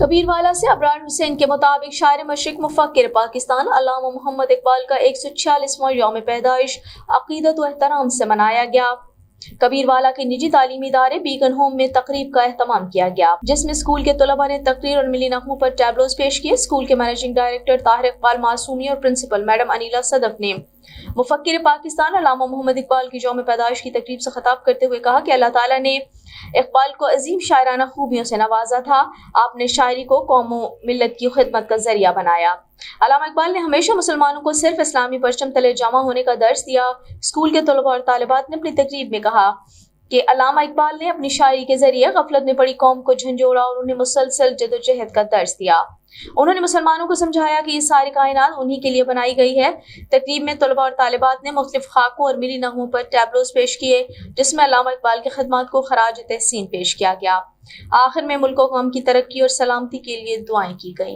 کبیروالا سے ابرار حسین کے مطابق شاعر مشرق مفکر پاکستان علامہ محمد اقبال کا 146واں یوم پیدائش عقیدت و احترام سے منایا گیا۔ کبیروالا کے نجی تعلیمی ادارے بیگن ہوم میں تقریب کا اہتمام کیا گیا، جس میں اسکول کے طلباء نے تقریر اور ملی نغموں پر ٹیبلوز پیش کیے۔ اسکول کے مینیجنگ ڈائریکٹر طاہر اقبال معصومی اور پرنسپل میڈم انیلا صدف نے مفکر پاکستان علامہ محمد اقبال کی یوم پیدائش کی تقریب سے خطاب کرتے ہوئے کہا کہ اللہ تعالیٰ نے اقبال کو عظیم شاعرانہ خوبیوں سے نوازا تھا۔ آپ نے شاعری کو قوم و ملت کی خدمت کا ذریعہ بنایا۔ علامہ اقبال نے ہمیشہ مسلمانوں کو صرف اسلامی پرچم تلے جمع ہونے کا درس دیا۔ اسکول کے طلباء اور طالبات نے اپنی تقریب میں کہا کہ علامہ اقبال نے اپنی شاعری کے ذریعے غفلت میں پڑی قوم کو جھنجھوڑا اور انہیں مسلسل جدوجہد کا درس دیا۔ انہوں نے مسلمانوں کو سمجھایا کہ یہ ساری کائنات انہی کے لیے بنائی گئی ہے۔ تقریب میں طلباء اور طالبات نے مختلف خاکوں اور ملی نغموں پر ٹیبلوز پیش کیے، جس میں علامہ اقبال کی خدمات کو خراج تحسین پیش کیا گیا۔ آخر میں ملک و قوم کی ترقی اور سلامتی کے لیے دعائیں کی گئیں۔